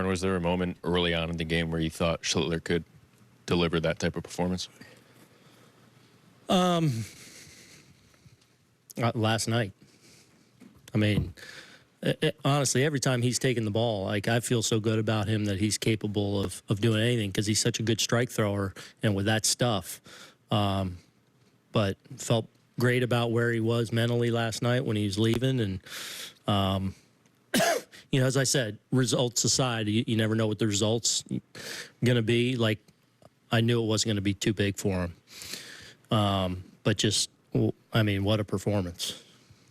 was there a moment early on in the game where you thought Schlittler could deliver that type of performance? Last night. I mean, honestly, every time he's taken the ball, like, I feel so good about him that he's capable of doing anything because he's such a good strike thrower and with that stuff. But felt great about where he was mentally last night when he was leaving. And, you know, as I said, results aside, you never know what the results going to be. Like, I knew it wasn't going to be too big for him. But just, I mean, what a performance.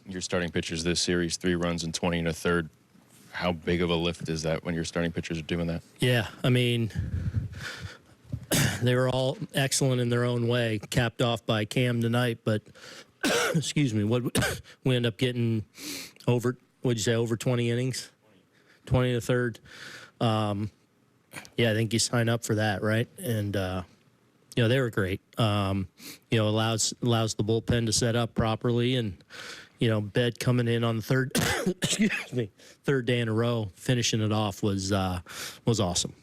Your starting pitchers this series, 3 runs and 20 and a third. How big of a lift is that when your starting pitchers are doing that? Yeah, I mean, they were all excellent in their own way, capped off by Cam tonight. But, excuse me, we end up getting over, what'd you say, over 20 innings? 20 and a third. Yeah, I think you sign up for that, right? And, you know, they were great. You know, allows the bullpen to set up properly, and, you know, Bed coming in on the third, excuse me, third day in a row, finishing it off was awesome.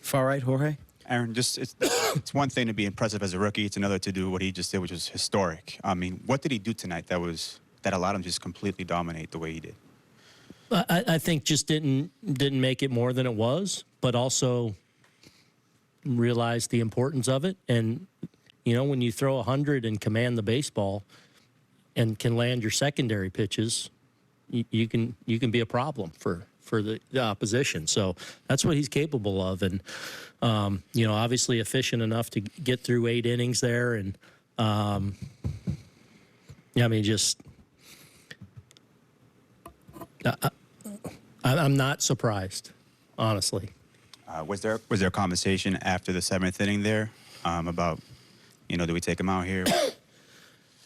Far right, Jorge. Aaron, just it's one thing to be impressive as a rookie. It's another to do what he just did, which was historic. I mean, what did he do tonight that allowed him to just completely dominate the way he did? I think just didn't make it more than it was, but also realized the importance of it. And, you know, when you throw 100 and command the baseball and can land your secondary pitches, you can be a problem for the opposition. So that's what he's capable of. And, you know, obviously efficient enough to get through 8 innings there. And, yeah, I mean, just I'm not surprised, honestly. Was there a conversation after the 7th inning there about, you know, do we take him out here?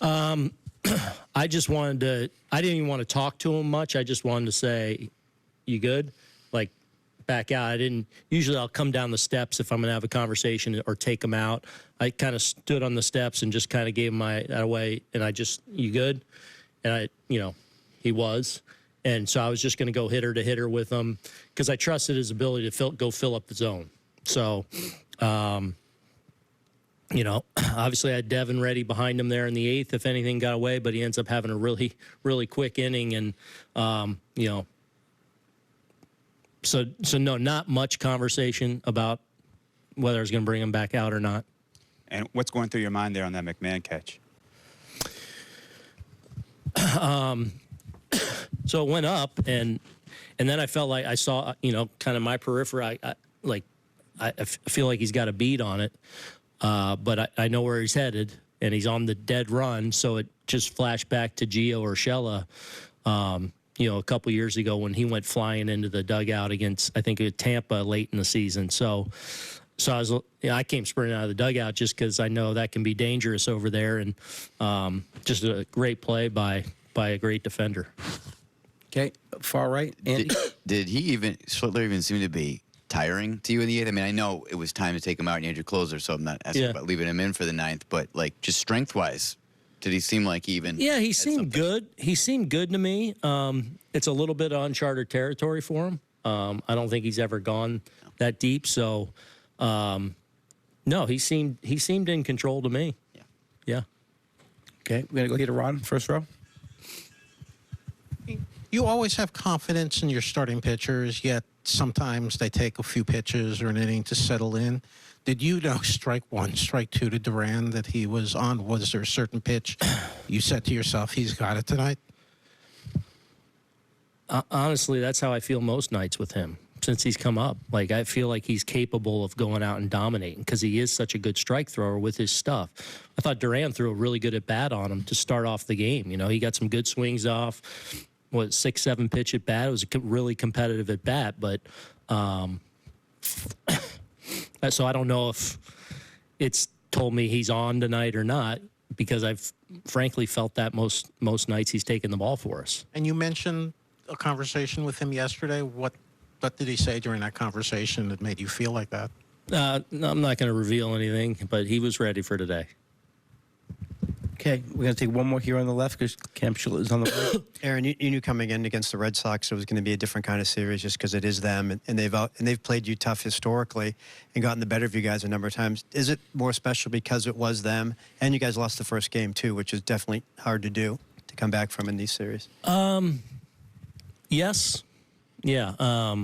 I just wanted to – I didn't even want to talk to him much. I just wanted to say, you good? Like, back out. I didn't – usually I'll come down the steps if I'm going to have a conversation or take him out. I kind of stood on the steps and just kind of gave him that away, and I just – you good? And you know, he was. And so I was just going to go hitter to hitter with him because I trusted his ability to go fill up the zone. So, you know, obviously I had Devin ready behind him there in the 8th if anything got away, but he ends up having a really, really quick inning. And, you know, so no, not much conversation about whether I was going to bring him back out or not. And what's going through your mind there on that McMahon catch? So it went up, and then I felt like I saw, you know, kind of my periphery. I feel like he's got a beat on it, but I know where he's headed, and he's on the dead run. So it just flashed back to Gio Urshela, you know, a couple years ago when he went flying into the dugout against, I think, Tampa late in the season. So I came sprinting out of the dugout just because I know that can be dangerous over there, and just a great play by a great defender. Okay, far right, Andy. Did Schlittler even seem to be tiring to you in the 8th? I mean, I know it was time to take him out and you had your closer, so I'm not asking about leaving him in for the 9th, but, like, just strength-wise, did he seem like he even... Yeah, he seemed good. He seemed good to me. It's a little bit of uncharted territory for him. I don't think he's ever gone that deep, so, no, he seemed in control to me. Yeah. Okay, we're going to go here to Ron, first row. You always have confidence in your starting pitchers, yet sometimes they take a few pitches or an inning to settle in. Did you know strike 1, strike 2 to Duran that he was on? Was there a certain pitch you said to yourself, he's got it tonight? Honestly, that's how I feel most nights with him since he's come up. Like, I feel like he's capable of going out and dominating because he is such a good strike thrower with his stuff. I thought Duran threw a really good at-bat on him to start off the game. You know, he got some good swings off. 6-7 pitch at bat. It was a really competitive at bat, but so I don't know if it's told me he's on tonight or not because I've frankly felt that most nights he's taken the ball for us. And you mentioned a conversation with him yesterday. What did he say during that conversation that made you feel like that? No, I'm not going to reveal anything, but he was ready for today. Okay, we're going to take one more here on the left because Cam Schlittler is on the way. Aaron, you knew coming in against the Red Sox it was going to be a different kind of series just because it is them, and they've played you tough historically and gotten the better of you guys a number of times. Is it more special because it was them, and you guys lost the first game too, which is definitely hard to do to come back from in these series? Yes. Yeah.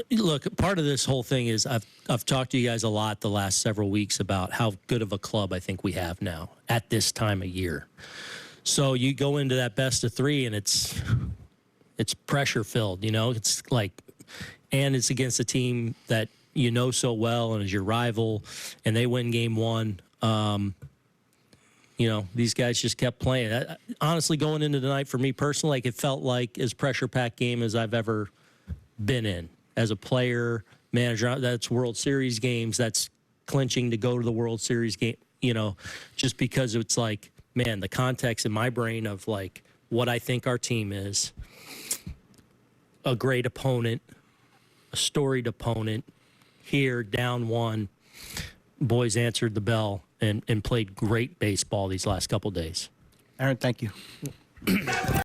Look, part of this whole thing is I've talked to you guys a lot the last several weeks about how good of a club I think we have now at this time of year. So you go into that best of three and it's pressure filled, you know. It's like, and it's against a team that you know so well and is your rival, and they win game one. You know, these guys just kept playing. Honestly, going into tonight for me personally, like it felt like as pressure-packed game as I've ever been in. As a player, manager, that's World Series games, that's clinching to go to the World Series game, you know, just because it's like, man, the context in my brain of like what I think our team is, a great opponent, a storied opponent, here, down one, boys answered the bell and played great baseball these last couple days. Aaron, thank you.